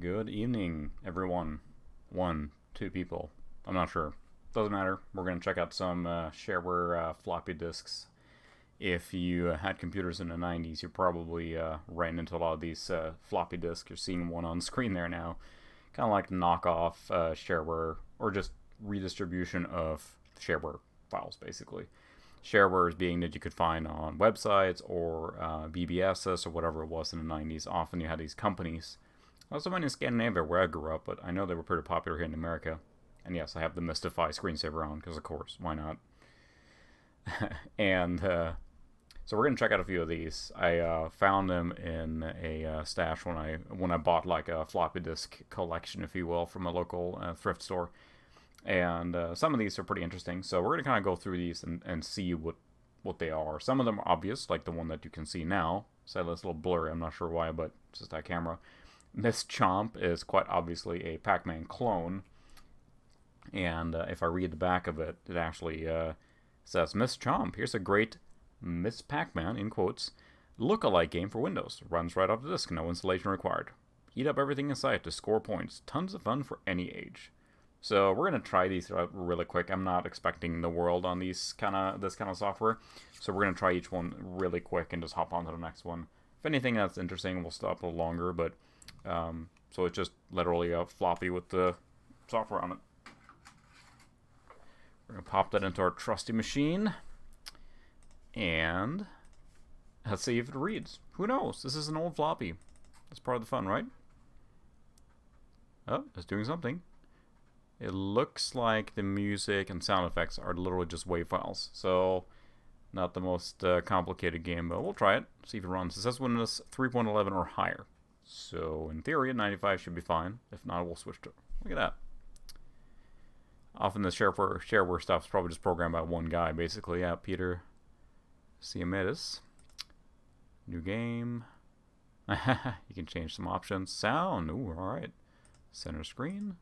Good evening, everyone. One, two people. I'm not sure. Doesn't matter. We're going to check out some shareware floppy disks. If you had computers in the 90s, you probably ran into a lot of these floppy disks. You're seeing one on screen there now. Kind of like knockoff shareware or just redistribution of shareware files, basically. Shareware being that you could find on websites or BBSs or whatever it was in the 90s. Often you had these companies. Also many in Scandinavia where I grew up, but I know they were pretty popular here in America. And yes, I have the Mystify screensaver on because, of course, why not? And so we're gonna check out a few of these. I found them in a stash when I bought like a floppy disk collection, if you will, from a local thrift store. And some of these are pretty interesting. So we're gonna kind of go through these and see what they are. Some of them are obvious, like the one that you can see now. Sadly, it's a little blurry. I'm not sure why, but it's just that camera. Miss Chomp is quite obviously a Pac-Man clone. And if I read the back of it, it actually says, Miss Chomp, here's a great Miss Pac-Man, in quotes, look-alike game for Windows. Runs right off the disk, no installation required. Eat up everything in sight to score points. Tons of fun for any age. So we're going to try these out really quick. I'm not expecting the world on this kind of software. So we're going to try each one really quick and just hop on to the next one. If anything that's interesting, we'll stop a little longer. But so it's just literally a floppy with the software on it. We're going to pop that into our trusty machine. And let's see if it reads. Who knows? This is an old floppy. That's part of the fun, right? Oh, it's doing something. It looks like the music and sound effects are literally just WAV files. So, not the most complicated game, but we'll try it. See if it runs. It says Windows 3.11 or higher. So, in theory, 95 should be fine. If not, we'll switch to... Look at that. Often the shareware stuff is probably just programmed by one guy, basically. Yeah, Peter Siamidis. New game. You can change some options. Sound. Ooh, alright. Center screen.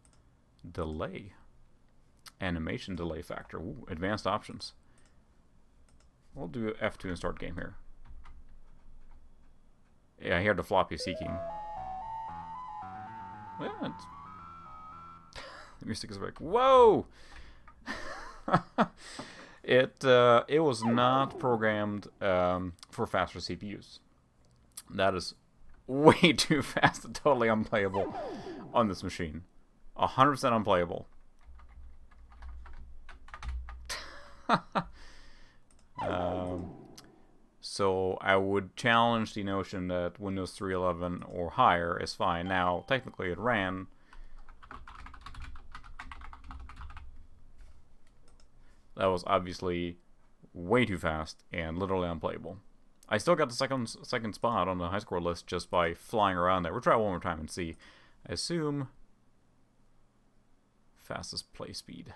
Delay. Animation delay factor. Ooh, advanced options. We'll do F2 and start game here. Yeah, I hear the floppy seeking. Yeah, the music is like, whoa! It was not programmed for faster CPUs. That is way too fast and totally unplayable on this machine. 100% unplayable. So I would challenge the notion that Windows 3.11 or higher is fine. Now, technically it ran. That was obviously way too fast and literally unplayable. I still got the second spot on the high score list just by flying around there. We'll try it one more time and see. I assume fastest play speed.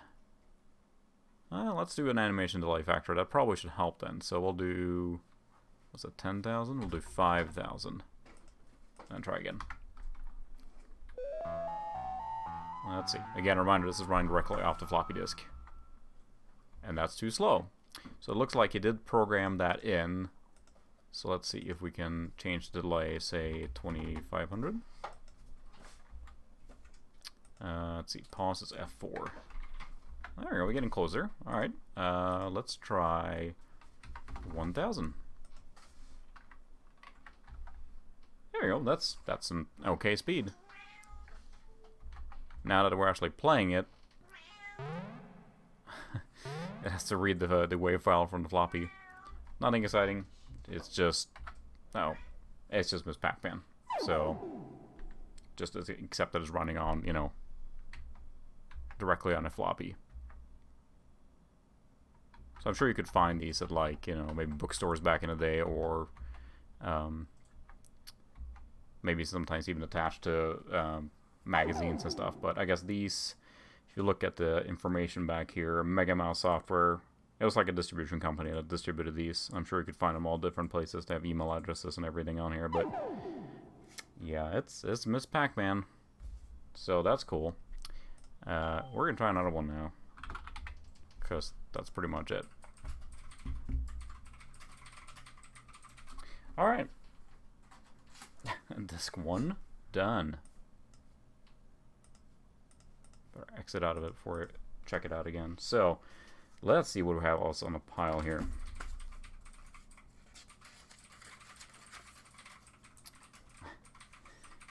Let's do an animation delay factor. That probably should help then. So we'll do, what's it, 10,000? We'll do 5,000. And try again. Let's see. Again, reminder, this is running directly off the floppy disk. And that's too slow. So it looks like he did program that in. So let's see if we can change the delay, say 2500. Let's see, pause is F4. There we go, we're getting closer. Alright, let's try 1000. There we go, that's some okay speed. Now that we're actually playing it, it has to read the WAV file from the floppy. Nothing exciting. It's just, it's just Miss Pac-Man. So, just except that it's running on, you know, directly on a floppy. So I'm sure you could find these at, like, you know, maybe bookstores back in the day, or maybe sometimes even attached to magazines and stuff. But I guess these, if you look at the information back here, Mega Mouse Software, it was like a distribution company that distributed these. I'm sure you could find them all different places. They have email addresses and everything on here, but yeah, it's Miss Pac-Man. So that's cool. We're gonna try another one now, because that's pretty much it. Alright. Disc 1 done. exit out of it before I check it out again. So let's see what we have else on the pile here.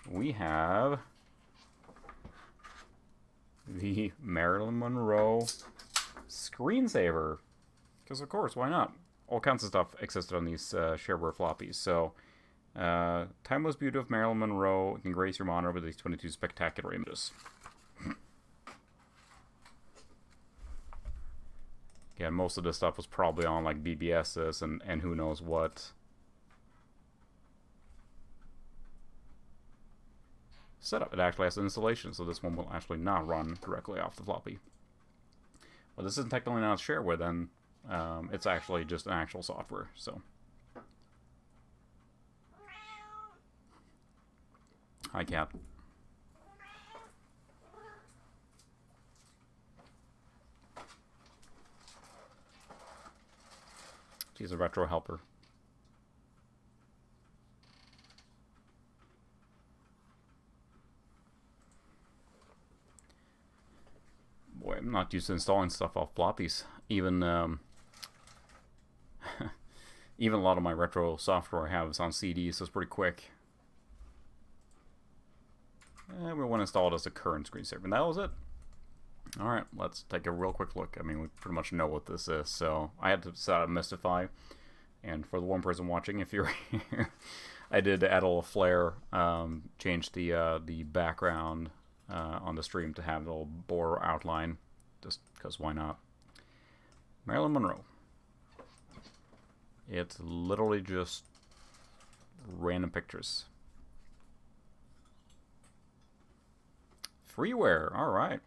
We have the Marilyn Monroe screensaver. Because of course, why not? All kinds of stuff existed on these shareware floppies. So, timeless beauty of Marilyn Monroe can grace your monitor with these 22 spectacular images. Again, most of this stuff was probably on like BBSs and who knows what. Setup. It actually has an installation, so this one will actually not run directly off the floppy. Well, this isn't technically not shareware then. It's actually just an actual software, so. Hi, cat. She's a retro helper. Boy, I'm not used to installing stuff off floppies. Even even a lot of my retro software I have is on CDs, so it's pretty quick. And we want to install it as a current screensaver, and that was it. Alright, let's take a real quick look. I mean, we pretty much know what this is, so I had to set up Mystify. And for the one person watching, if you're here, I did add a little flare, change the background on the stream to have a little bore outline, just because why not? Marilyn Monroe. It's literally just random pictures. Freeware, alright.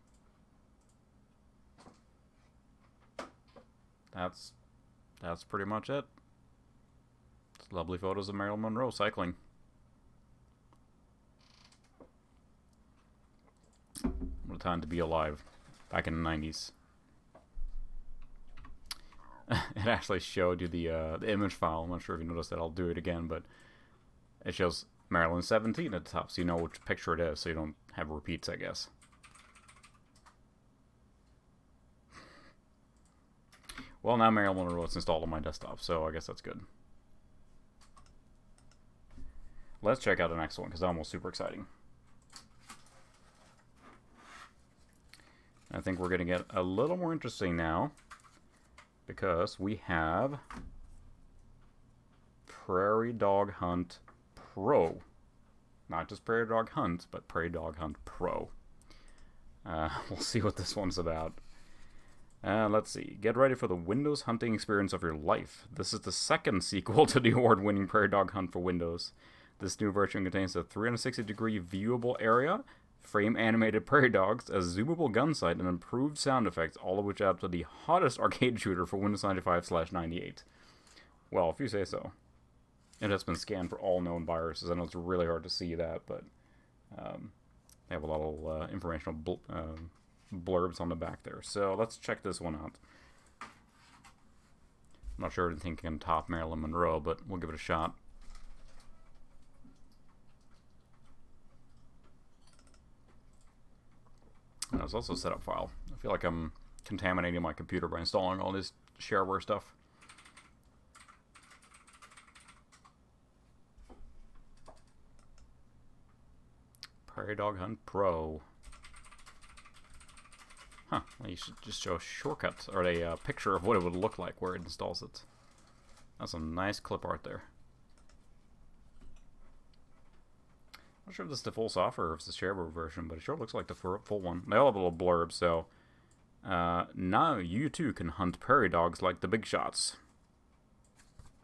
That's pretty much it. It's lovely photos of Marilyn Monroe cycling. What a time to be alive back in the 90s. It actually showed you the image file. I'm not sure if you noticed that. I'll do it again, but it shows Marilyn 17 at the top, so you know which picture it is, so you don't have repeats, I guess. Well, now Marilyn Monroe is installed on my desktop, so I guess that's good. Let's check out the next one, because that one was super exciting. I think we're going to get a little more interesting now, because we have Prairie Dog Hunt Pro. Not just Prairie Dog Hunt, but Prairie Dog Hunt Pro. We'll see what this one's about. Let's see. Get ready for the Windows hunting experience of your life. This is the second sequel to the award-winning Prairie Dog Hunt for Windows. This new version contains a 360-degree viewable area, frame-animated prairie dogs, a zoomable gun sight, and improved sound effects, all of which add up to the hottest arcade shooter for Windows 95/98. Well, if you say so. It has been scanned for all known viruses. I know it's really hard to see that, but they have a lot of informational blurbs on the back there. So let's check this one out. I'm not sure anything can top Marilyn Monroe, but we'll give it a shot. And there's also a setup file. I feel like I'm contaminating my computer by installing all this shareware stuff. Prairie Dog Hunt Pro. Huh, well, you should just show a shortcut or a picture of what it would look like where it installs it. That's some nice clip art there. Not sure if this is the full software or if it's the shareware version, but it sure looks like the full one. They all have a little blurb, so now you too can hunt prairie dogs like the big shots.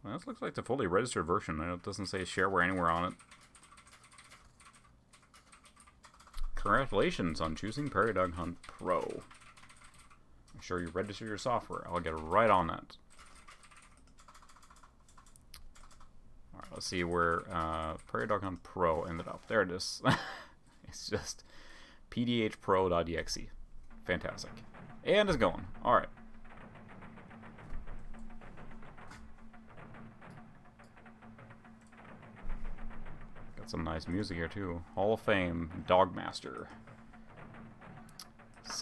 Well, this looks like the fully registered version. I know it doesn't say shareware anywhere on it. Congratulations on choosing Prairie Dog Hunt Pro. Make sure you register your software. I'll get right on that. Alright, let's see where Prairie Dog Hunt Pro ended up. There it is. It's just pdhpro.exe. Fantastic. And it's going. Alright. Got some nice music here too. Hall of Fame, Dogmaster.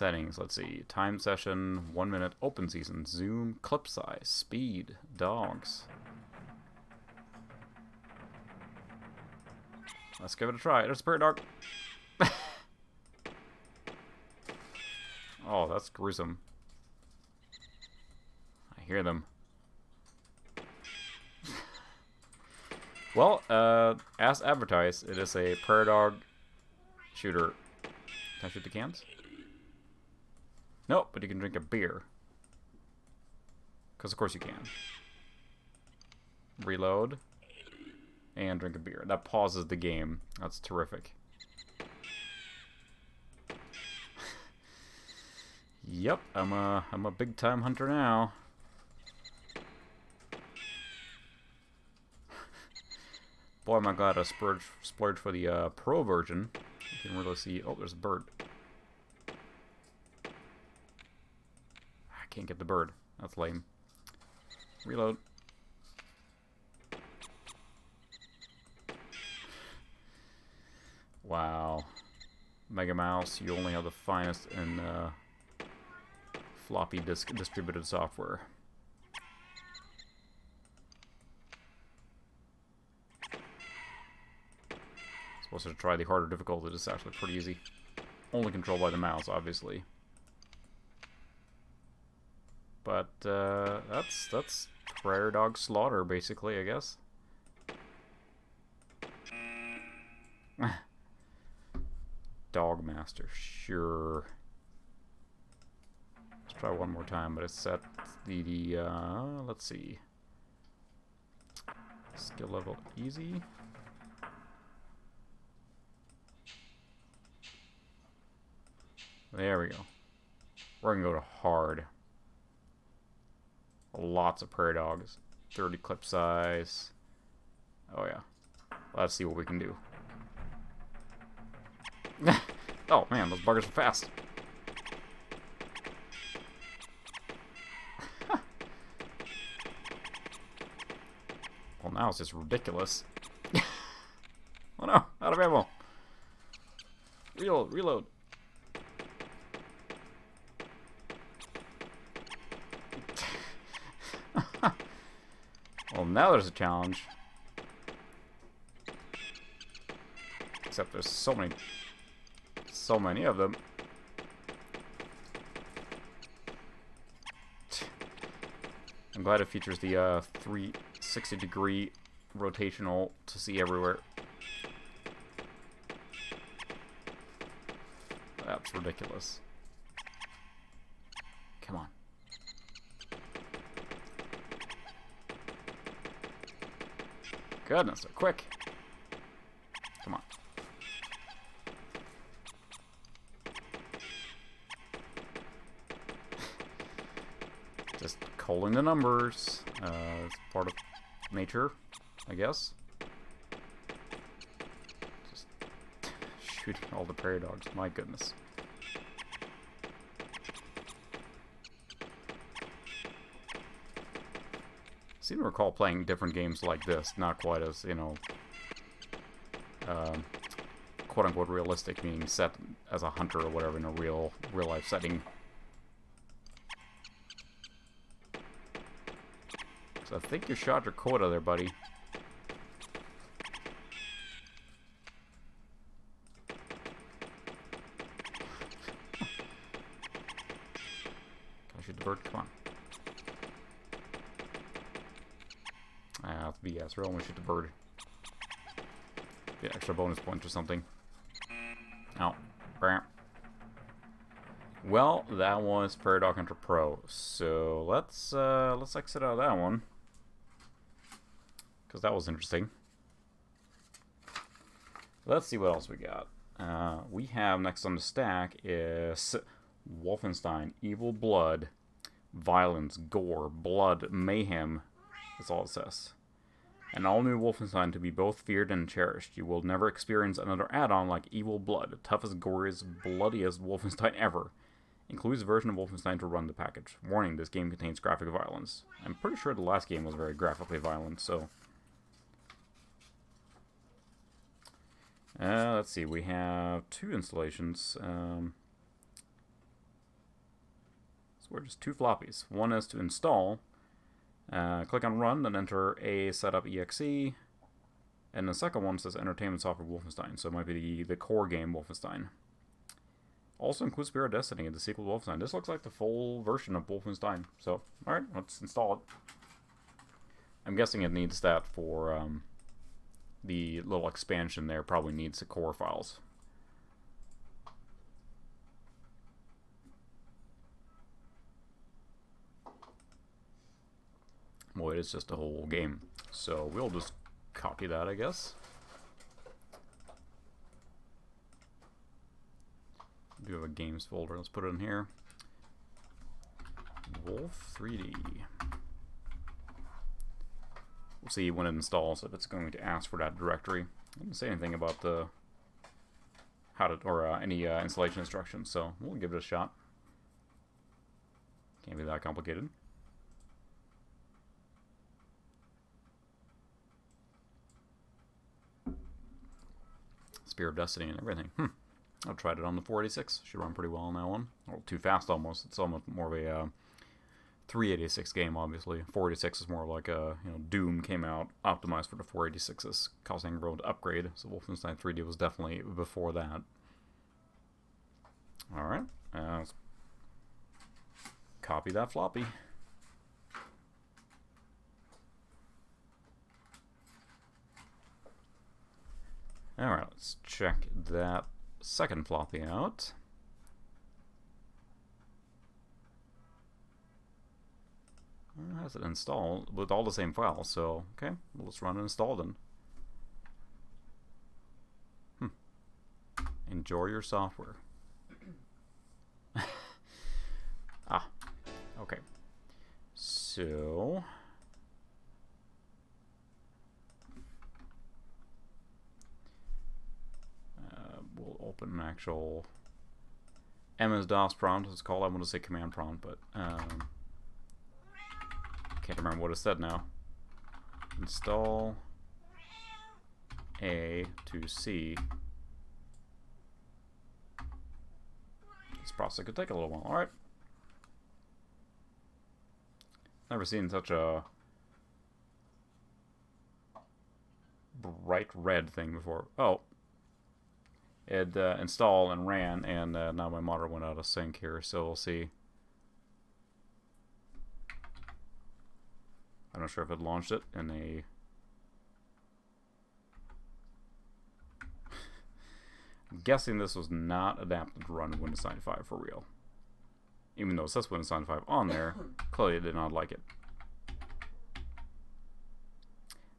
Settings, let's see. Time session, 1 minute, open season, zoom, clip size, speed, dogs. Let's give it a try. There's a spirit dog. Oh, that's gruesome. I hear them. Well, as advertised, it is a prairie dog shooter. Can I shoot the cans? Nope, but you can drink a beer. Because of course you can. Reload. And drink a beer. That pauses the game. That's terrific. Yep, I'm a big time hunter now. Boy, am I glad I splurged for the pro version. You can really see. Oh, there's a bird. I can't get the bird. That's lame. Reload. Wow. Mega Mouse, you only have the finest in floppy disk distributed software. Supposed to try the harder difficulty. It's actually pretty easy. Only controlled by the mouse, obviously. But that's prairie dog slaughter, basically, I guess. Dog Master, sure. Let's try one more time, but it's set the let's see. Skill level easy. There we go. We're gonna go to hard. Lots of prairie dogs. 30 clip size. Oh yeah. Let's see what we can do. Oh man, those buggers are fast. Well, now it's just ridiculous. Oh no, out of ammo. Reload, reload. Well, now there's a challenge. Except there's so many of them. I'm glad it features the 360-degree rotational to see everywhere. That's ridiculous. Come on. Goodness, they're quick. Come on. Just calling the numbers. It's part of nature, I guess. Just shooting all the prairie dogs. My goodness. I seem to recall playing different games like this, not quite as, you know, quote-unquote realistic, meaning set as a hunter or whatever in a real-life setting. So I think you shot your quota there, buddy. Can I shoot the bird? Come on. Ah, that's BS. We're only shoot the bird. Get extra bonus points or something. Oh. Well, that was Prairie Dog Hunter Pro. So let's exit out of that one. Because that was interesting. Let's see what else we got. We have next on the stack is Wolfenstein Evil Blood. Violence, gore, blood, mayhem. That's all it says. An all-new Wolfenstein to be both feared and cherished. You will never experience another add-on like Evil Blood, the toughest, goriest, bloodiest Wolfenstein ever. Includes a version of Wolfenstein to run the package. Warning, this game contains graphic violence. I'm pretty sure the last game was very graphically violent, so... let's see, we have two installations. we're just 2 floppies. One is to install. Click on Run, then enter a setup exe. And the second one says Entertainment Software Wolfenstein, so it might be the core game Wolfenstein. Also includes Spirit of Destiny and the sequel to Wolfenstein. This looks like the full version of Wolfenstein. So, alright, let's install it. I'm guessing it needs that for the little expansion there. Probably needs the core files. Well, it is just a whole game. So we'll just copy that, I guess. We do have a games folder. Let's put it in here. Wolf 3D. We'll see when it installs if it's going to ask for that directory. I didn't say anything about the how to or any installation instructions, so we'll give it a shot. Can't be that complicated. Spear of Destiny and everything. I tried it on the 486. Should run pretty well on that one. A little too fast almost. It's almost more of a 386 game, obviously. 486 is more like a, Doom came out optimized for the 486s, causing everyone to upgrade. So Wolfenstein 3D was definitely before that. Alright. Let's copy that floppy. Alright, let's check that second floppy out. It has it installed with all the same files, so okay, let's run and install then. Enjoy your software. Okay. So we'll open an actual MS-DOS prompt. It's called. I want to say command prompt, but can't remember what it said now. Install A to C. This process could take a little while. All right. Never seen such a bright red thing before. Oh. It installed and ran, and now my monitor went out of sync here, so we'll see. I'm not sure if it launched it in a... I'm guessing this was not adapted to run Windows 95 for real. Even though it says Windows 95 on there, clearly it did not like it.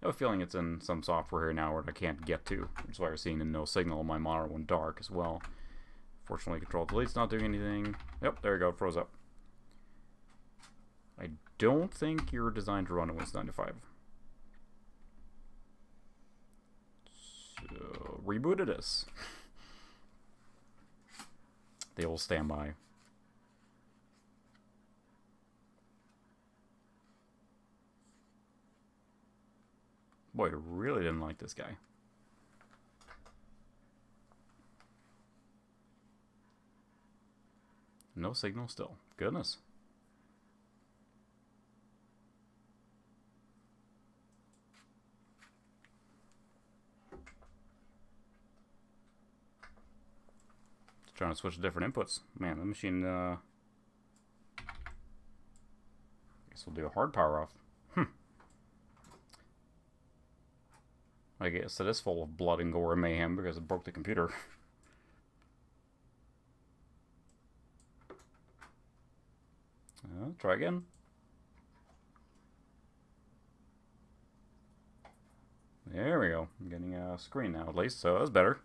I have a feeling it's in some software here now where I can't get to. That's why you're seeing a no signal on my monitor when dark as well. Fortunately, Control Delete's not doing anything. Yep, there we go, it froze up. I don't think you're designed to run on Windows 95. So, reboot it is. The old standby. Boy, I really didn't like this guy. No signal still. Goodness. Trying to switch to different inputs. Man, the machine, I guess we'll do a hard power off. I guess it is full of blood and gore and mayhem because it broke the computer. Try again. There we go. I'm getting a screen now at least, so that's better.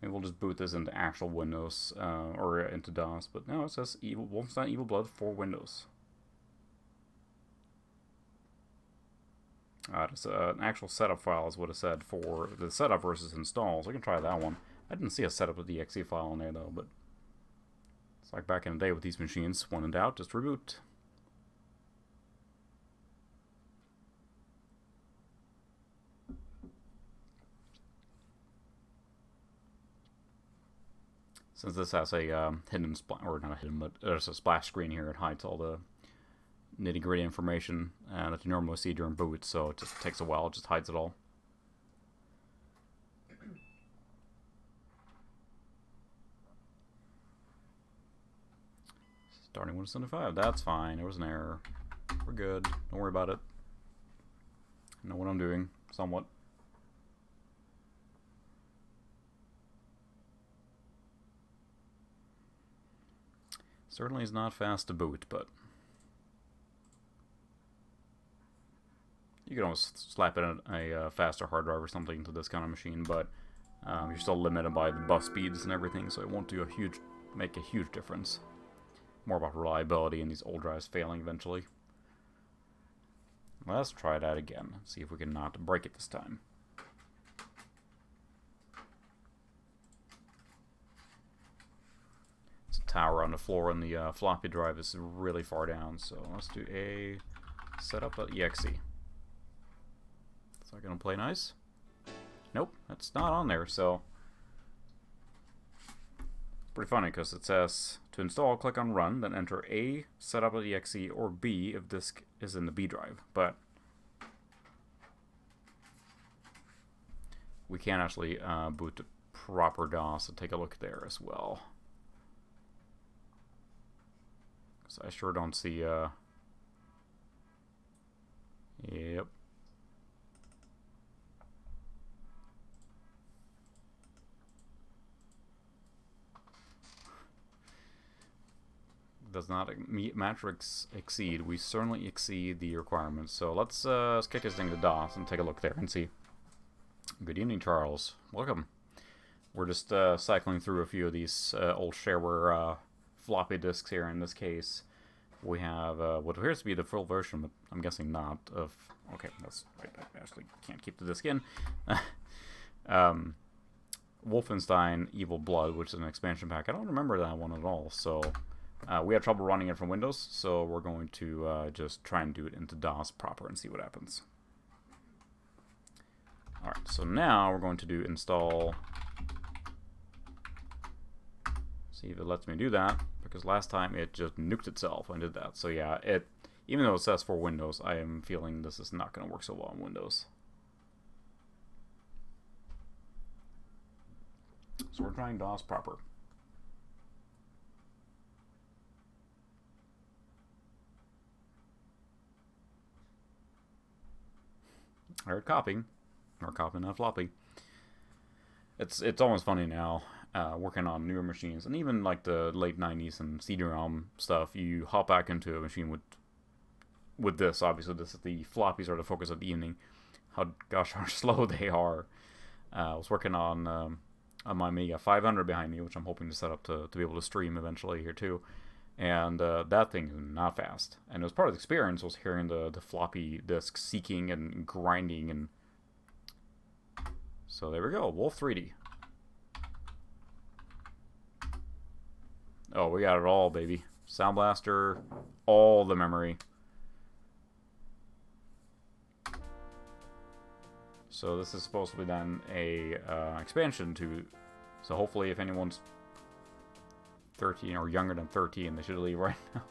Maybe we'll just boot this into actual Windows, or into DOS, but no, it says Wolfenstein Evil Blood for Windows. It's an actual setup file is what it said for the setup versus install, so we can try that one. I didn't see a setup with the exe file in there though, but it's like back in the day with these machines. When in doubt, just reboot. Since this has a hidden or not a hidden, but there's a splash screen here, it hides all the nitty-gritty information that you normally see during boot, so it just takes a while, it just hides it all. Starting Windows 75, that's fine, there was an error. We're good, don't worry about it. I know what I'm doing, somewhat. Certainly is not fast to boot, but you can always slap in a faster hard drive or something to this kind of machine, but you're still limited by the bus speeds and everything, so it won't do make a huge difference. More about reliability and these old drives failing eventually. Let's try that again. See if we can not break it this time. It's a tower on the floor, and the floppy drive is really far down. So let's do a setup.exe. Is that gonna play nice? Nope, that's not on there. So pretty funny because it says to install, click on run, then enter A setup.exe or B if disk is in the B drive. But we can actually boot to proper DOS, so take a look there as well. Because I sure don't see. Yep. Does not matrix exceed. We certainly exceed the requirements. So let's kick this thing to DOS and take a look there and see. Good evening, Charles. Welcome. We're just cycling through a few of these old Shareware floppy disks here. In this case, we have what appears to be the full version, but I'm guessing not. Of okay, that's right. I actually can't keep the disk in. Wolfenstein Evil Blood, which is an expansion pack. I don't remember that one at all. So. We had trouble running it from Windows, so we're going to just try and do it into DOS proper and see what happens. Alright, so now we're going to do install. See if it lets me do that, because last time it just nuked itself when it did that. So yeah, even though it says for Windows, I am feeling this is not going to work so well on Windows. So we're trying DOS proper. Or copying a floppy. It's almost funny now, working on newer machines, and even like the late 90s and CD-ROM stuff. You hop back into a machine with this. Obviously, the floppies are the focus of the evening. How slow they are. I was working on my Amiga 500 behind me, which I'm hoping to set up to be able to stream eventually here too. And that thing is not fast. And it was part of the experience was hearing the floppy disk seeking and grinding. And so there we go, Wolf 3D. Oh, we got it all, baby. Sound Blaster, all the memory. So this is supposed to be then a expansion to. So hopefully, if anyone's 13 or younger than 13, they should leave right now.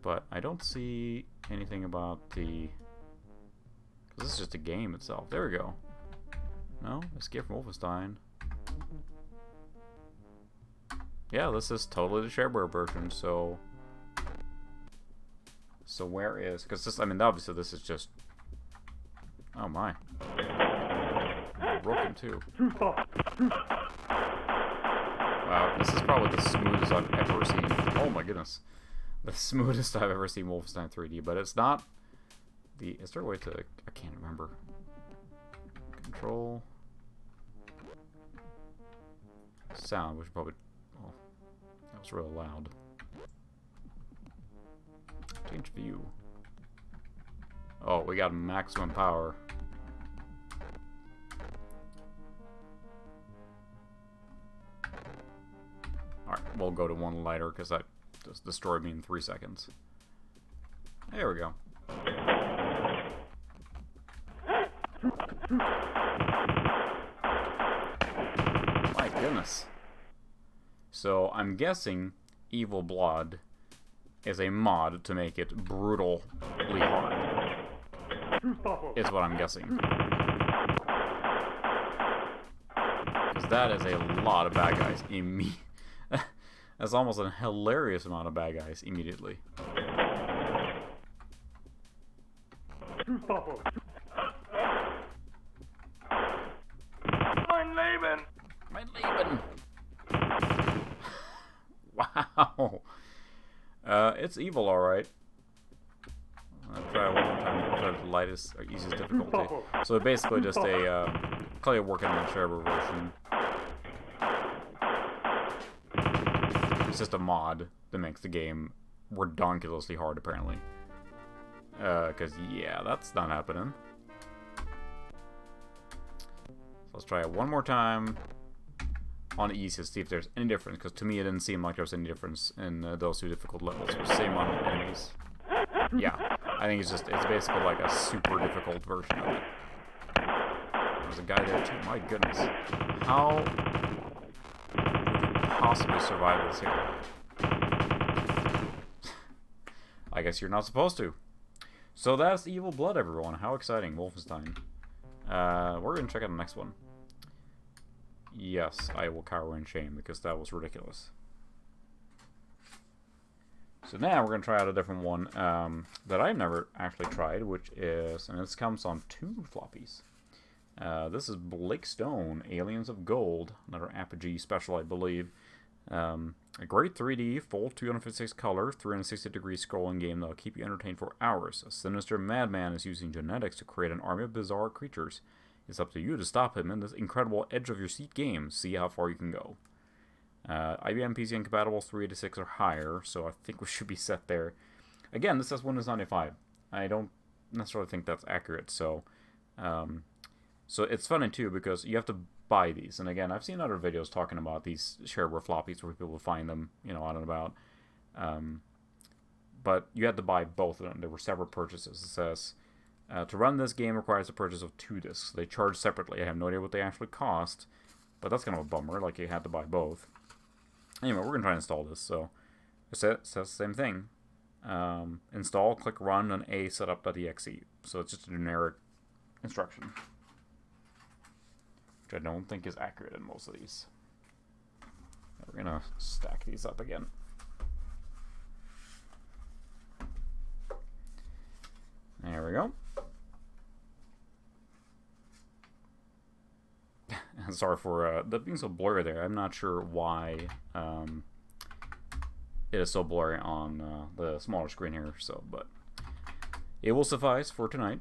But I don't see anything about the. This is just a game itself. There we go. No, Escape from Wolfenstein. Yeah, this is totally the Shareware version. So where is? Because this, I mean, obviously this is just. Oh my. Broken too. Wow, this is probably the smoothest I've ever seen. Oh my goodness. The smoothest I've ever seen Wolfenstein 3D, but it's not the. Is there a way to. I can't remember. Control. Sound, which probably. Oh, that was really loud. Change view. Oh, we got maximum power. Alright, we'll go to one lighter because that just destroyed me in 3 seconds. There we go. goodness. So I'm guessing Evil Blood is a mod to make it brutally hard. Is what I'm guessing. Because that is a lot of bad guys. That's almost a hilarious amount of bad guys immediately. Mein Leben! Wow. It's evil, alright. I'll try one more time for the lightest or easiest difficulty. So basically just a, Clay working on the Shareware version. It's just a mod that makes the game redonkulously hard, apparently. Because, yeah, that's not happening. So let's try it one more time on easy to see if there's any difference, because to me it didn't seem like there was any difference in those two difficult levels. Same amount of enemies. Yeah, I think it's basically like a super difficult version of it. There's a guy there too, my goodness. How would you possibly survive this here? I guess you're not supposed to. So that's Evil Blood, everyone. How exciting, Wolfenstein. We're gonna check out the next one. Yes, I will cower in shame because that was ridiculous. So now we're going to try out a different one that I've never actually tried, which is, and this comes on 2 floppies. This is Blake Stone, Aliens of Gold, another Apogee special, I believe. A great 3D, full 256 color, 360-degree scrolling game that'll keep you entertained for hours. A sinister madman is using genetics to create an army of bizarre creatures. It's up to you to stop him in this incredible edge-of-your-seat game. See how far you can go. IBM PC incompatible 386 or higher, so I think we should be set there. Again, this says Windows 95. I don't necessarily think that's accurate, so it's funny too because you have to buy these. And again, I've seen other videos talking about these shareware floppies where people find them, out and about. But you had to buy both of them. There were separate purchases. It says to run this game requires a purchase of 2 discs. They charge separately. I have no idea what they actually cost, but that's kind of a bummer. Like you had to buy both. Anyway, we're gonna try and install this. So it says the same thing. Install, click run, and A setup.exe. So it's just a generic instruction, which I don't think is accurate in most of these. We're gonna stack these up again. There we go. Sorry for that being so blurry there. I'm not sure why it is so blurry on the smaller screen here. But it will suffice for tonight.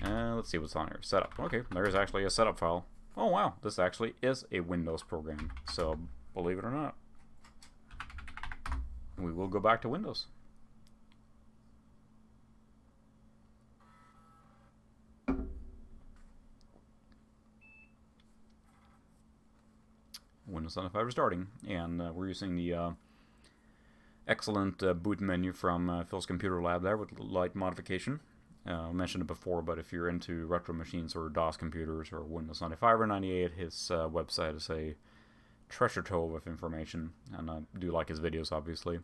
Let's see what's on here. Setup. Okay, there's actually a setup file. Oh wow, this actually is a Windows program. So believe it or not, we will go back to Windows. Windows 95 is starting, and we're using the excellent boot menu from Phil's Computer Lab there with light modification. I mentioned it before, but if you're into retro machines or DOS computers or Windows 95 or 98, his website is a treasure trove of information, and I do like his videos, obviously.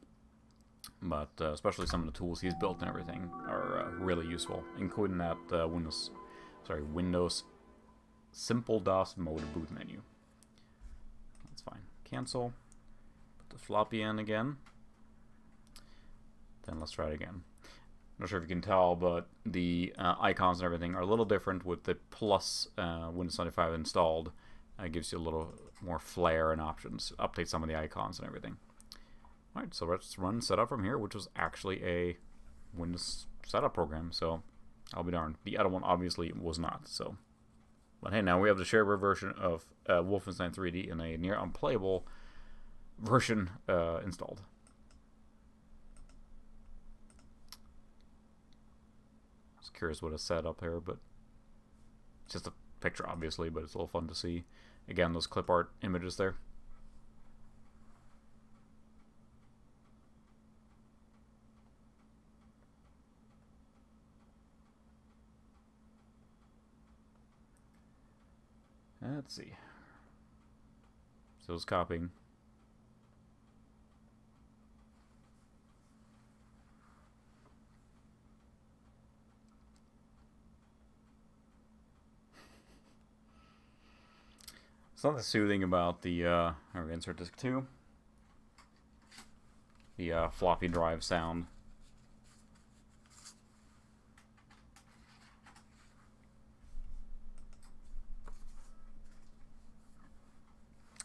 But especially some of the tools he's built and everything are really useful, including that Windows Simple DOS mode boot menu. That's fine. Cancel. Put the floppy in again. Then let's try it again. Not sure if you can tell, but the icons and everything are a little different with the plus Windows 95 installed. It gives you a little more flair and options. Update some of the icons and everything. Alright, so let's run setup from here, which was actually a Windows setup program, so I'll be darned. The other one obviously was not, so. But hey, now we have the shareware version of Wolfenstein 3D in a near unplayable version installed. Just curious what is set up here, but it's just a picture, obviously, but it's a little fun to see. Again, those clip art images there. Let's see. So it's copying. Something soothing about the, insert disk 2. The floppy drive sound.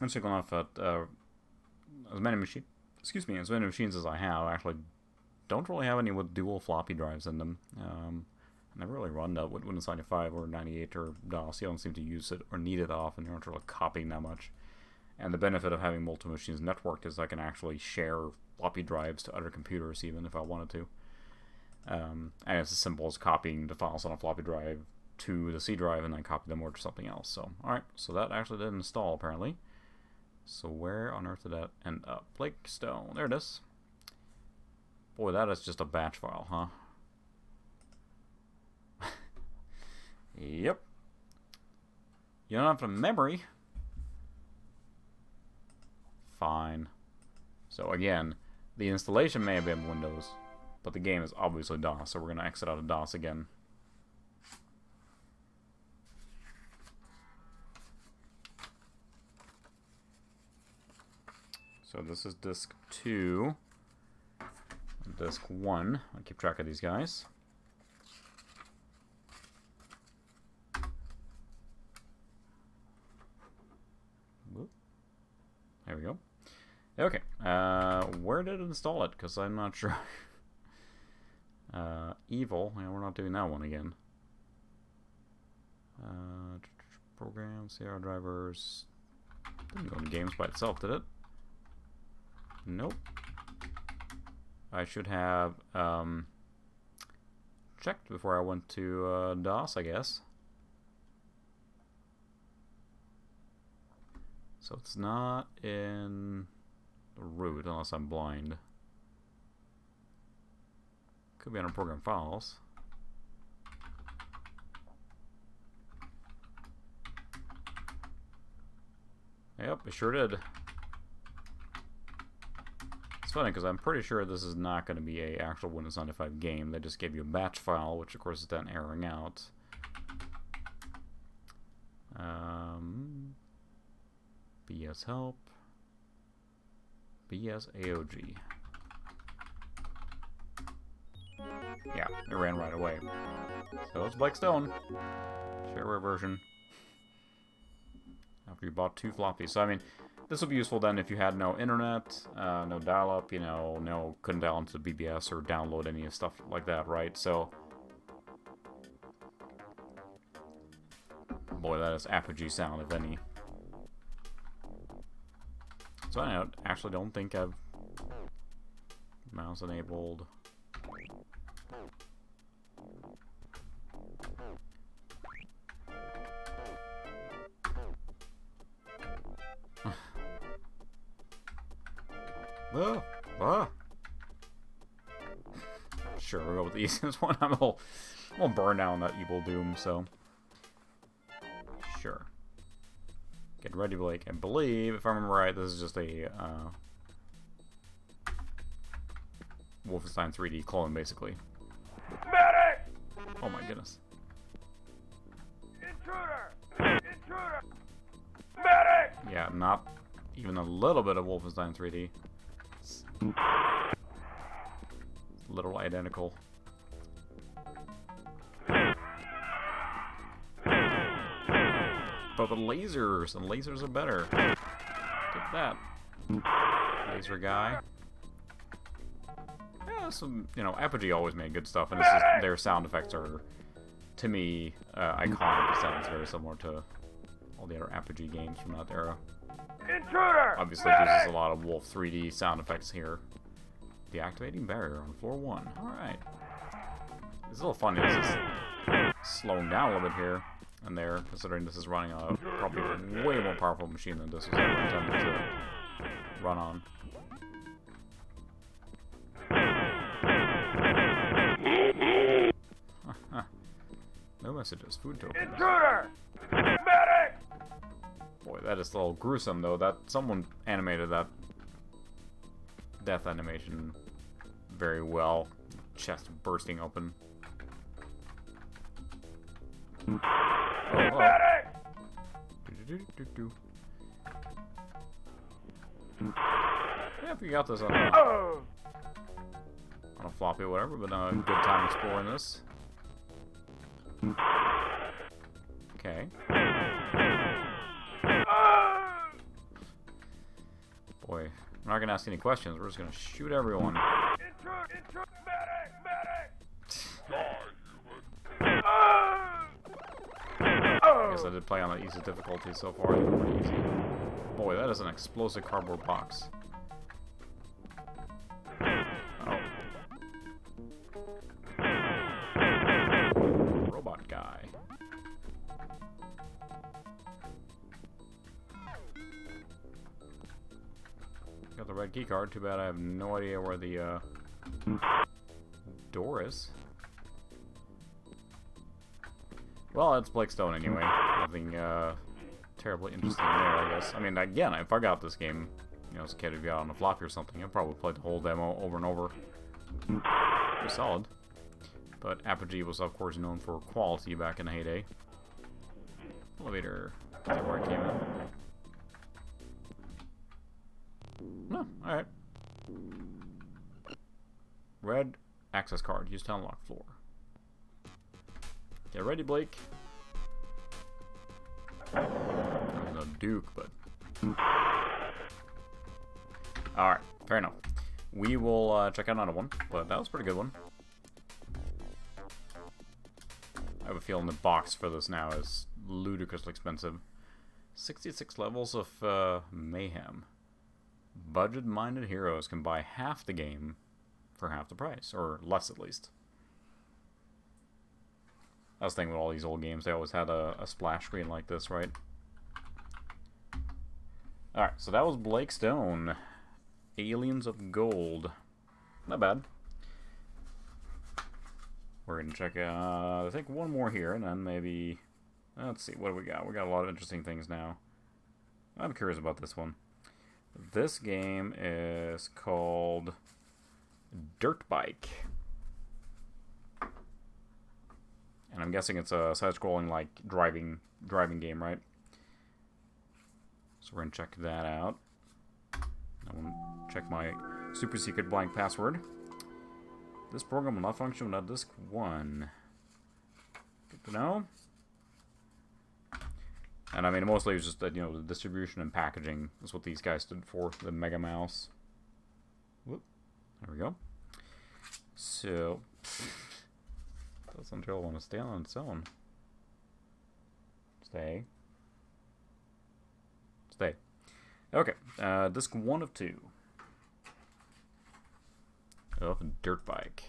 Interesting enough that as many machines as I have actually don't really have any with dual floppy drives in them. I never really run that with Windows 95 or 98 or DOS. You don't seem to use it or need it often. You aren't really copying that much. And the benefit of having multiple machines networked is I can actually share floppy drives to other computers even if I wanted to. And it's as simple as copying the files on a floppy drive to the C drive and then copy them over to something else. So, alright, so that actually did install apparently. So where on earth did that end up? Blakestone, there it is. Boy, that is just a batch file, huh? Yep. You don't have the memory. Fine. So again, the installation may have been Windows, but the game is obviously DOS, so we're going to exit out of DOS again. So this is disk 2, disk 1. I'll keep track of these guys. There we go. Okay, where did it install it? Because I'm not sure. Evil, yeah, we're not doing that one again. Programs, CR drivers. Didn't go in games by itself, did it? Nope. I should have checked before I went to DOS, I guess. So it's not in the root unless I'm blind. Could be under program files. Yep, it sure did. It's funny because I'm pretty sure this is not going to be a actual Windows 95 game. They just gave you a batch file, which of course is then erroring out. BS help. BS AOG. Yeah, it ran right away. So it's Blakestone. Shareware version. After you bought 2 floppies. So I mean, this will be useful then if you had no internet, no dial-up, you know, couldn't dial into BBS or download any stuff like that, right? So, boy, that is apogee sound, if any. So I actually don't think I've mouse enabled. Sure, we'll go with the easiest one. I'm a little burned out on that Evil Doom, so sure. Get ready, Blake. I believe, if I remember right, this is just a Wolfenstein 3D clone, basically. Medic! Oh my goodness. Intruder! Intruder! Medic! Yeah, not even a little bit of Wolfenstein 3D. It's literal identical. But with lasers, and lasers are better. Take that, laser guy. Yeah, some, Apogee always made good stuff, and this is, their sound effects are, to me, iconic. It sounds very similar to all the other Apogee games from that era. Intruder! Obviously, it uses a lot of Wolf 3D sound effects here. Deactivating barrier on floor 1. Alright. It's a little funny. This is slowing down a little bit here and there, considering this is running on a probably way more powerful machine than this was ever intended to run on. No messages. Food tokens. Intruder! Medic! Boy, that is a little gruesome, though. That someone animated that death animation very well. Chest bursting open. Oh, hello. Medic! Yeah, we got this on a floppy or whatever, but good time exploring this. Okay. Boy, we're not gonna ask any questions. We're just gonna shoot everyone. Intruder! Medic! I guess I did play on the easy difficulty so far. Pretty easy. Boy, that is an explosive cardboard box. Oh. Robot guy. Got the red key card. Too bad I have no idea where the door is. Well, it's Blake Stone anyway. Nothing terribly interesting there, I guess. I mean, again, if I got this game, you know, as a kid, if you got on a floppy or something, I'd probably play the whole demo over and over. Pretty solid. But Apogee was, of course, known for quality back in the heyday. Elevator. Is that where I came in? No, alright. Red access card used to unlock floor. Get ready, Blake. There's no Duke, but... Alright, fair enough. We will check out another one, but that was a pretty good one. I have a feeling the box for this now is ludicrously expensive. 66 levels of mayhem. Budget-minded heroes can buy half the game for half the price, or less at least. I was thinking with all these old games, they always had a splash screen like this, right? Alright, so that was Blake Stone. Aliens of Gold. Not bad. We're going to check out, I think, one more here, and then maybe... Let's see, what do we got? We got a lot of interesting things now. I'm curious about this one. This game is called Dirt Bike. And I'm guessing it's a side-scrolling, like, driving game, right? So we're going to check that out. I'm going to check my super secret blank password. This program will not function without disk 1. Good to know. And I mean, mostly it was just that, you know, the distribution and packaging is what these guys stood for. The Mega Mouse. Whoop. There we go. So... Doesn't really want to stay on its own. Stay. Stay. Okay. Disc 1 of 2. Of Dirt Bike.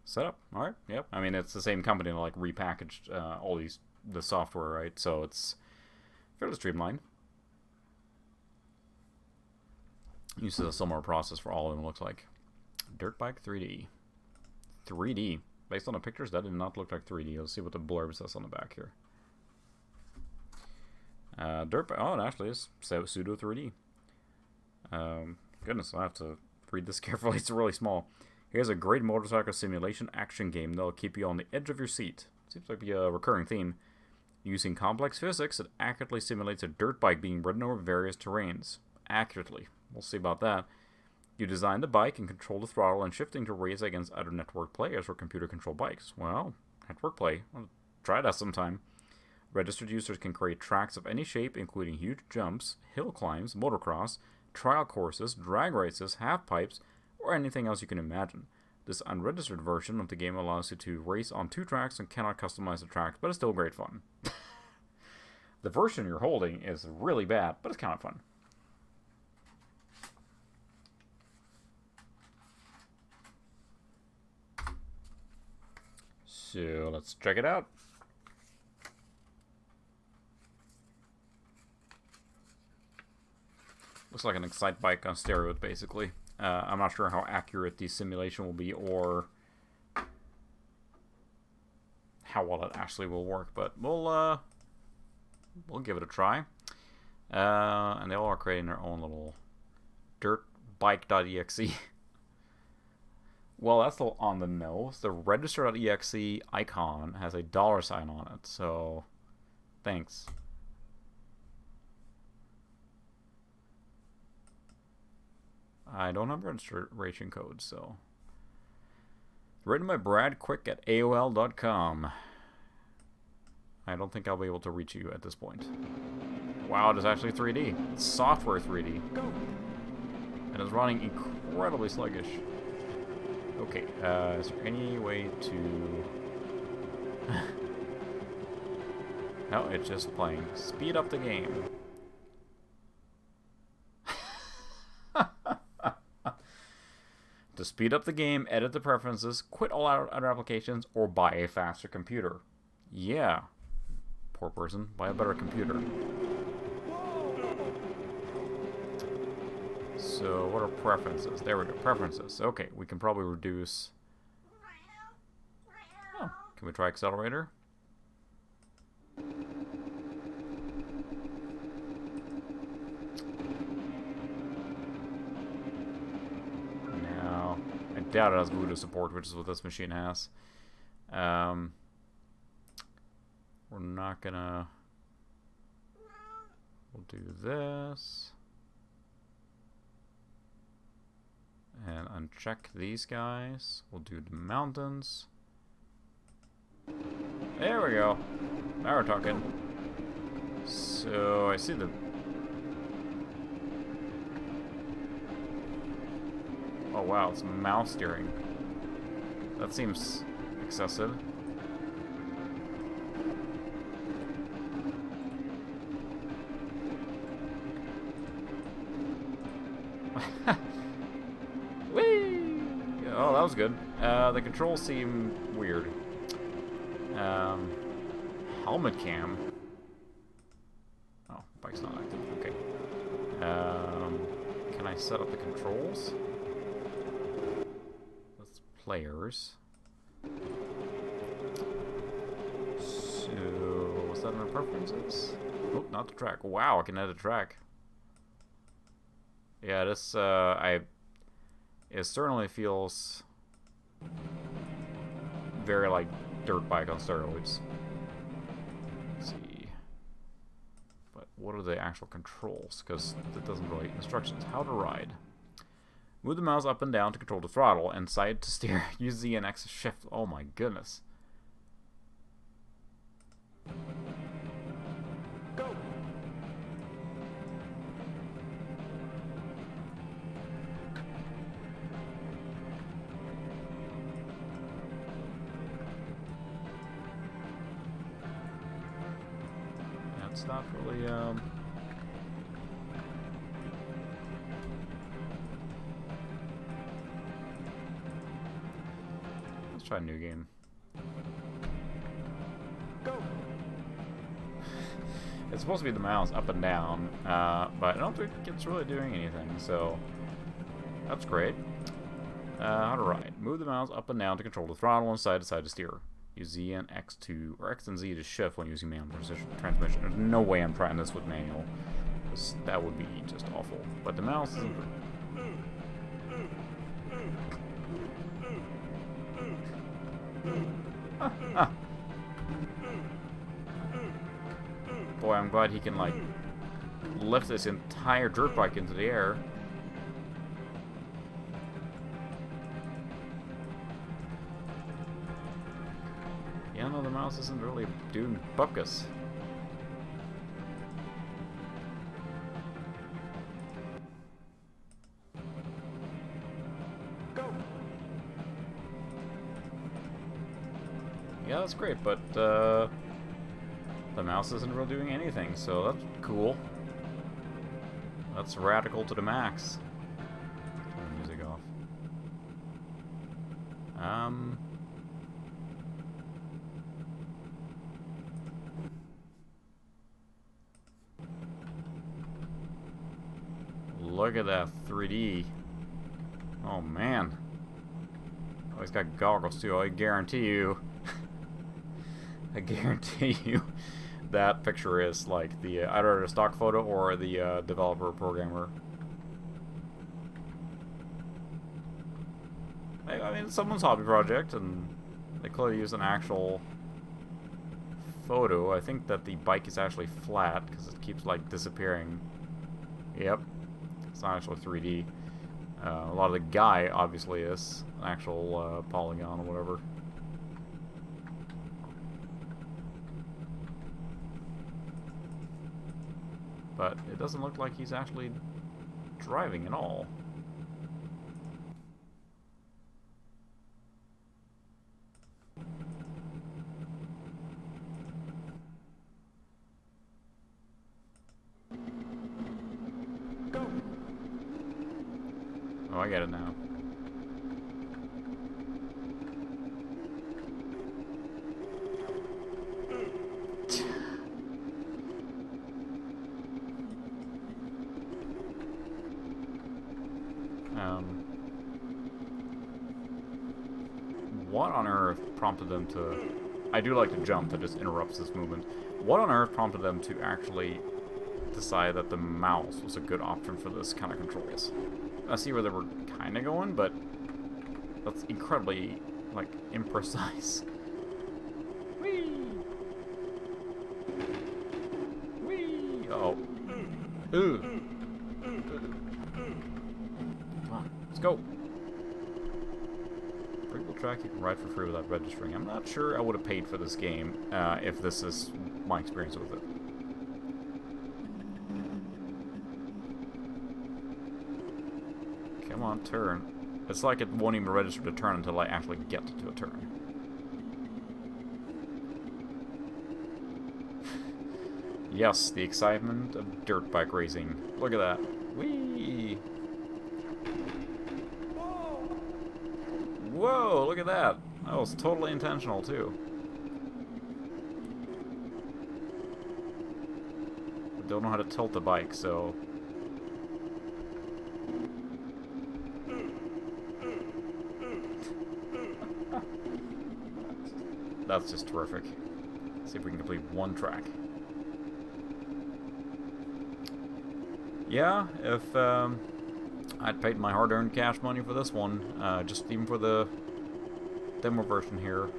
Setup. Alright. Yep. I mean, it's the same company that, like, repackaged all the software, right? So it's fairly streamlined. Uses a similar process for all of them, looks like. Dirt Bike 3D. 3D. Based on the pictures, that did not look like 3D. Let's see what the blurb says on the back here. Dirt Bike. Oh, it actually is pseudo 3D. Goodness, I'll have to read this carefully. It's really small. Here's a great motorcycle simulation action game that'll keep you on the edge of your seat. Seems like a recurring theme. Using complex physics, it accurately simulates a dirt bike being ridden over various terrains. Accurately. We'll see about that. You design the bike and control the throttle and shifting to race against other network players or computer-controlled bikes. Well, network play. I'll try that sometime. Registered users can create tracks of any shape, including huge jumps, hill climbs, motocross, trial courses, drag races, half-pipes, or anything else you can imagine. This unregistered version of the game allows you to race on 2 tracks and cannot customize the tracks, but it's still great fun. The version you're holding is really bad, but it's kind of fun. So let's check it out. Looks like an Excite bike on steroids, basically. I'm not sure how accurate the simulation will be, or how well it actually will work, but we'll give it a try. And they all are creating their own little dirtbike.exe. Well, that's on the nose. The register.exe icon has a $sign on it, so thanks. I don't have registration code, so. Written by Brad Quick at AOL.com. I don't think I'll be able to reach you at this point. Wow, it is actually 3D. It's software 3D. Go. And it's running incredibly sluggish. Okay, is there any way to... No, it's just playing. Speed up the game. To speed up the game, edit the preferences, quit all other applications, or buy a faster computer. Yeah. Poor person. Buy a better computer. So, what are preferences? There we go. Preferences. Okay, we can probably reduce... Oh, can we try accelerator? No. I doubt it has Voodoo support, which is what this machine has. We're not gonna... We'll do this. And uncheck these guys. We'll do the mountains. There we go. Now we're talking. So I see the... Oh wow, it's mouse steering. That seems excessive. Whee! Oh, that was good. The controls seem weird. Helmet cam. Oh, bike's not active. Okay. Can I set up the controls? That's players. So, what's that in the preferences? Oh, not the track. Wow, I can edit track. Yeah, this, it certainly feels very like dirt bike on steroids. Let's see. But what are the actual controls? Because it doesn't really instructions. How to ride. Move the mouse up and down to control the throttle and side to steer. Use Z and X to shift. Oh my goodness. Go. That's not really Let's try a new game. Go. It's supposed to be the mouse up and down, but I don't think it's really doing anything, so that's great. How to ride. Move the mouse up and down to control the throttle and side to side to steer. Use Z and X to, or X and Z to shift when using manual transmission. There's no way I'm trying this with manual, because that would be just awful. But the mouse isn't... Boy, I'm glad he can, like, lift this entire dirt bike into the air. Yeah, no, the mouse isn't really doing bupkis. Go. Yeah, that's great, but the mouse isn't really doing anything, so that's cool. That's radical to the max. Turn the music off. Look at that 3D. Oh man. Oh, he's got goggles too, I guarantee you. I guarantee you that picture is like the either a stock photo or the developer programmer. I mean, it's someone's hobby project, and they clearly use an actual photo. I think that the bike is actually flat because it keeps like disappearing. Yep, it's not actually 3D. A lot of the guy obviously is an actual polygon or whatever. But it doesn't look like he's actually driving at all. Go. Oh, I get it now. What on earth prompted them to... I do like to jump, that just interrupts this movement. What on earth prompted them to actually decide that the mouse was a good option for this kind of controls? I see where they were kind of going, but that's incredibly, like, imprecise. Whee! Whee! Oh. Ooh. Come on, let's go. Track you can ride for free without registering. I'm not sure I would have paid for this game if this is my experience with it. Come on, turn. It's like it won't even register to turn until I actually get to a turn. Yes, the excitement of dirt bike racing. Look at that. Whee! Whoa, look at that. That was totally intentional, too. I don't know how to tilt the bike, so... That's just terrific. Let's see if we can complete one track. Yeah, if I'd paid my hard-earned cash money for this one, just even for the demo version here,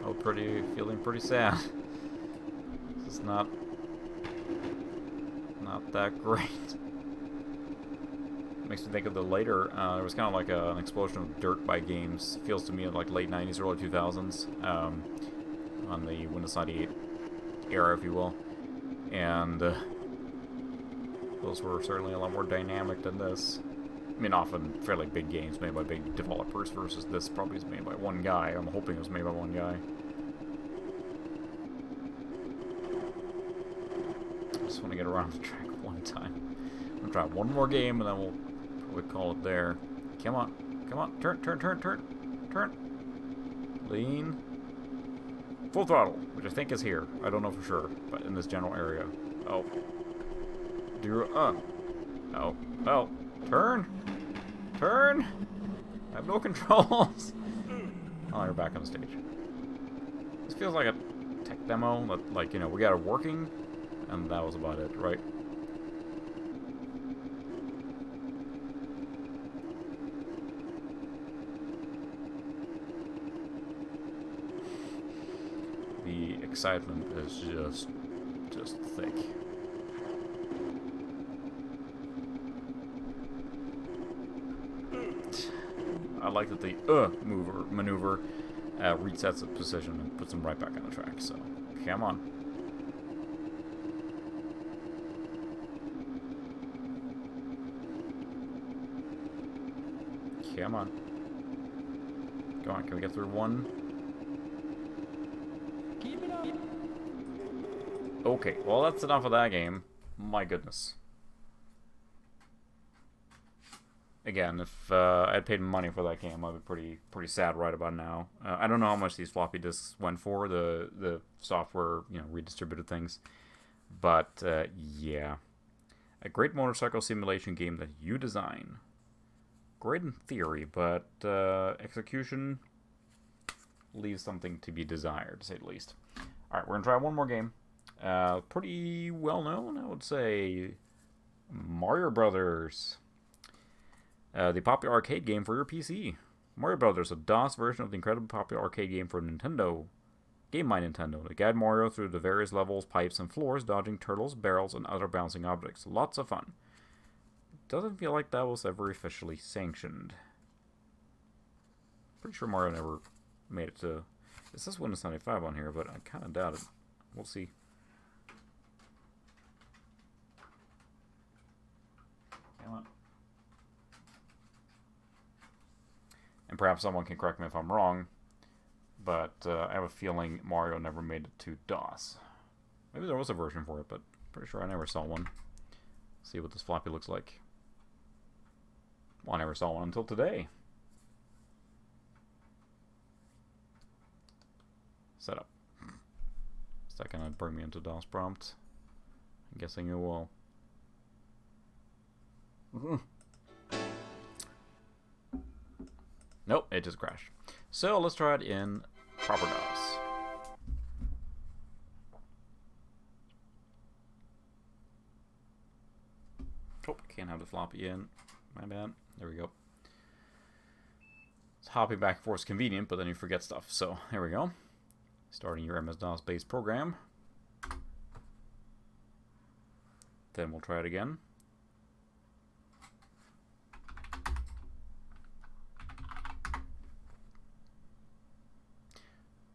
I was feeling pretty sad. This is not that great. Makes me think of the later, there was kind of like an explosion of dirt bike games, feels to me like late 90s, early 2000s, on the Windows 98 era, if you will. And those were certainly a lot more dynamic than this. I mean, often fairly big games made by big developers versus this probably is made by one guy. I'm hoping it was made by one guy. I just want to get around the track one time. I'm going to try one more game and then we'll probably call it there. Come on. Come on. Turn, turn, turn, turn. Turn. Lean. Full throttle, which I think is here. I don't know for sure, but in this general area. Oh. Oh. Oh. Turn. Turn. I have no controls. Oh, you're back on the stage. This feels like a tech demo that, like, you know, we got it working, and that was about it, right? The excitement is just thick. I like that the maneuver resets its position and puts them right back on the track. So, come on. Come on. Go on, can we get through one? Keep it up. Okay, well that's enough of that game. My goodness. Again, if I had paid money for that game, I'd be pretty sad right about now. I don't know how much these floppy disks went for, the software, you know, redistributed things. But, yeah. A great motorcycle simulation game that you design. Great in theory, but execution, leaves something to be desired, to say the least. Alright, we're going to try one more game. Pretty well known, I would say. Mario Brothers. The popular arcade game for your PC. Mario Brothers, a DOS version of the incredibly popular arcade game for Nintendo. Game by Nintendo. To guide Mario through the various levels, pipes, and floors, dodging turtles, barrels, and other bouncing objects. Lots of fun. Doesn't feel like that was ever officially sanctioned. Pretty sure Mario never made it to... It says Windows 95 on here, but I kind of doubt it. We'll see. Come on. And perhaps someone can correct me if I'm wrong, but I have a feeling Mario never made it to DOS. Maybe there was a version for it, but pretty sure I never saw one. Let's see what this floppy looks like. Well, I never saw one until today. Setup. Is that gonna bring me into DOS prompt? I'm guessing it will. Nope, it just crashed. So let's try it in proper DOS. Oh, can't have the floppy in. My bad. There we go. It's hopping back and forth is convenient, but then you forget stuff. So here we go. Starting your MS-DOS based program. Then we'll try it again.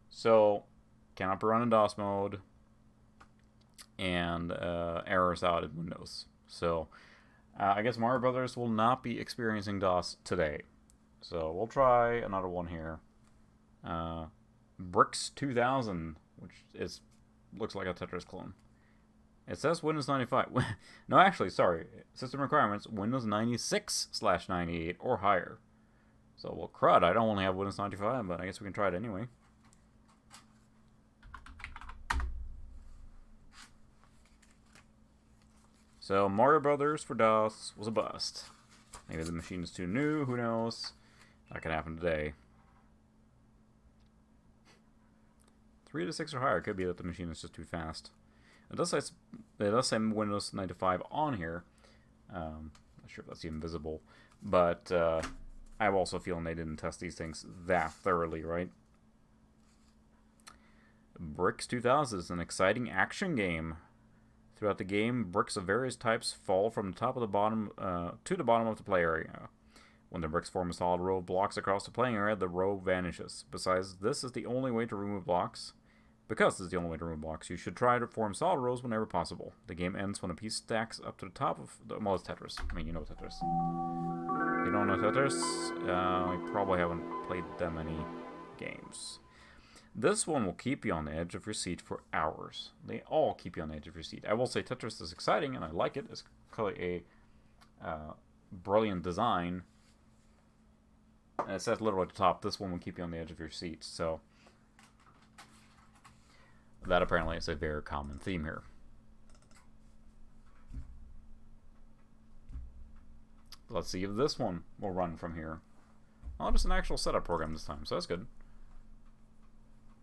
So, cannot be run in DOS mode, and errors out in Windows. So, I guess Mario Brothers will not be experiencing DOS today. So, we'll try another one here. Bricks 2000, which looks like a Tetris clone. It says Windows 95. No, actually, sorry. System requirements, Windows 96/98 or higher. So, well, crud, I don't only have Windows 95, but I guess we can try it anyway. So, Mario Brothers for DOS was a bust. Maybe the machine is too new, who knows? That could happen today. 3 to 6 or higher. Could be that the machine is just too fast. It does say Windows 95 on here. Not sure if that's even visible. But I have also a feeling they didn't test these things that thoroughly, right? Bricks 2000 is an exciting action game. Throughout the game, bricks of various types fall from the top of the bottom to the bottom of the play area. When the bricks form a solid row of blocks across the playing area, the row vanishes. Besides, this is the only way to remove blocks. Because this is the only way to remove blocks, you should try to form solid rows whenever possible. The game ends when a piece stacks up to the top of the... Well, it's Tetris. I mean, you know Tetris. If you don't know Tetris, you probably haven't played that many games. This one will keep you on the edge of your seat for hours. They all keep you on the edge of your seat. I will say Tetris is exciting, and I like it. It's clearly a brilliant design. And it says literally at the top, this one will keep you on the edge of your seat. So that apparently is a very common theme here. Let's see if this one will run from here. Oh, just an actual setup program this time, so that's good.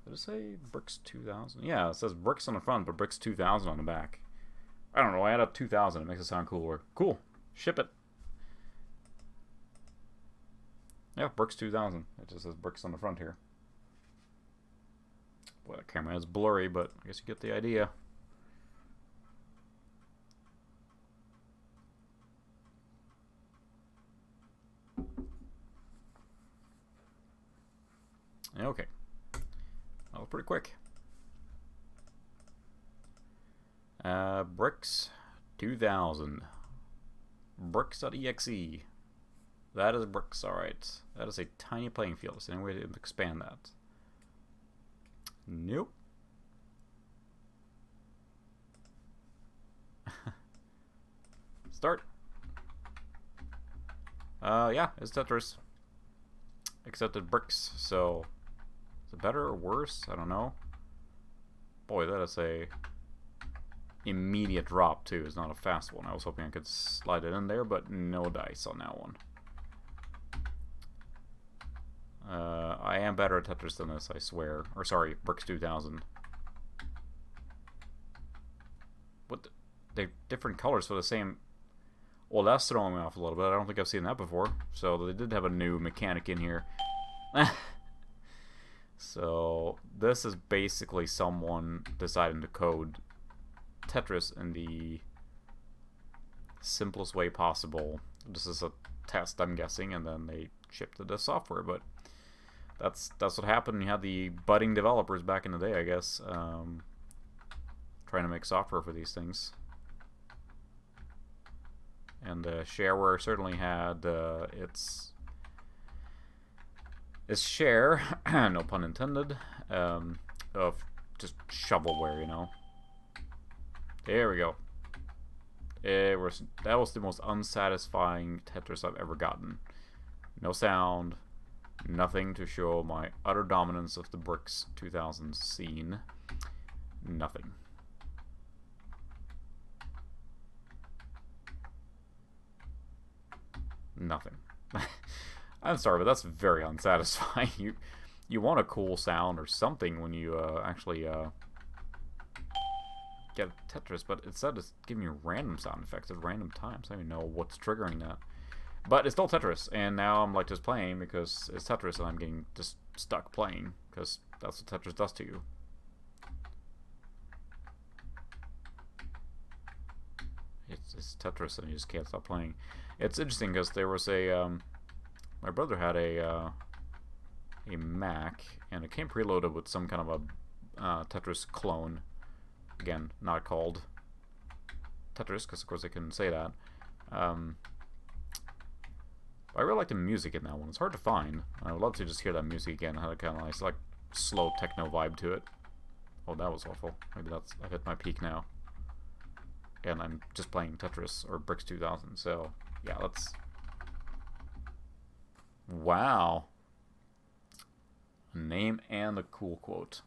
Did it say Bricks 2000? Yeah, it says Bricks on the front, but Bricks 2000 on the back. I don't know, I add up 2000, it makes it sound cooler. Cool, ship it. Yeah, Bricks 2000. It just says Bricks on the front here. Boy, the camera is blurry, but I guess you get the idea. Okay. That was pretty quick. Bricks 2000. Bricks.exe. That is bricks, alright. That is a tiny playing field. Is there any way to expand that? Nope. Start. Yeah, it's Tetris. Except it bricks, so... Is it better or worse? I don't know. Boy, that is a immediate drop too. It's not a fast one. I was hoping I could slide it in there, but no dice on that one. I am better at Tetris than this, I swear. Or sorry, Bricks 2000. What? They're different colors for the same... Well, that's throwing me off a little bit. I don't think I've seen that before. So they did have a new mechanic in here. So this is basically someone deciding to code Tetris in the simplest way possible. This is a test, I'm guessing, and then they shipped it as software. But that's what happened. You had the budding developers back in the day, I guess, trying to make software for these things. And Shareware certainly had its share, no pun intended, of just shovelware, you know. There we go. That was the most unsatisfying Tetris I've ever gotten. No sound, nothing to show my utter dominance of the Bricks 2000 scene. Nothing. Nothing. I'm sorry, but that's very unsatisfying. You want a cool sound or something when you actually get Tetris, but instead it's giving you random sound effects at random times. I don't even know what's triggering that. But it's still Tetris, and now I'm like just playing because it's Tetris, and I'm getting just stuck playing because that's what Tetris does to you. It's Tetris, and you just can't stop playing. It's interesting because there was a my brother had a Mac, and it came preloaded with some kind of a Tetris clone. Again, not called Tetris, because of course I couldn't say that. I really like the music in that one. It's hard to find. I would love to just hear that music again. It had a kind of nice, like, slow techno vibe to it. Oh, that was awful. Maybe I've hit my peak now. And I'm just playing Tetris or Bricks 2000. So yeah, let's. Wow. A name and a cool quote.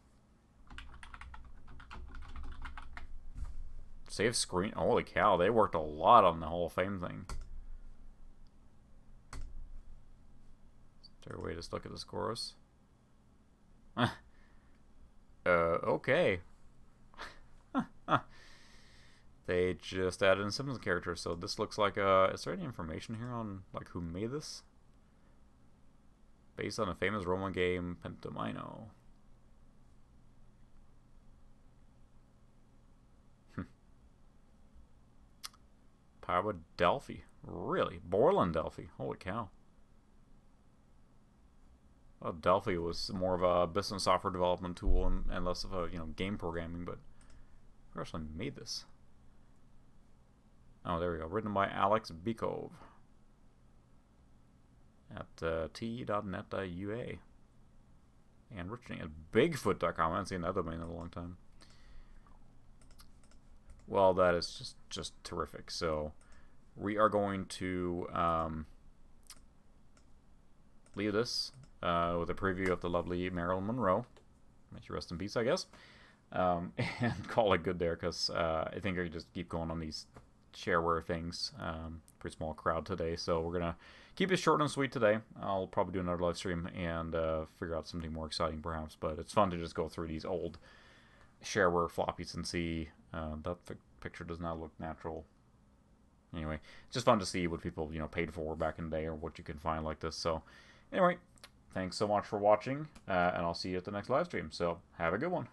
Save screen. Holy cow, they worked a lot on the Hall of Fame thing. Is there a way to just look at the scores? Okay. They just added in Simpsons characters, so this looks like is there any information here on like who made this? Based on a famous Roman game, Pentamino. Power Delphi. Really? Borland Delphi. Holy cow. Well, Delphi was more of a business software development tool and less of a, game programming, but who actually made this? Oh, there we go. Written by Alex Bikov at t.net.ua. And written at bigfoot.com. I haven't seen that domain in a long time. Well, that is just terrific. So we are going to leave this with a preview of the lovely Marilyn Monroe. May she rest in peace, I guess. And call it good there, because I think I could just keep going on these Shareware things. Pretty small crowd today, so we're gonna keep it short and sweet today. I'll probably do another live stream and figure out something more exciting perhaps, but it's fun to just go through these old Shareware floppies and see that picture does not look natural. Anyway, it's just fun to see what people paid for back in the day, or what you can find like this. So anyway, thanks so much for watching, and I'll see you at the next live stream. So have a good one.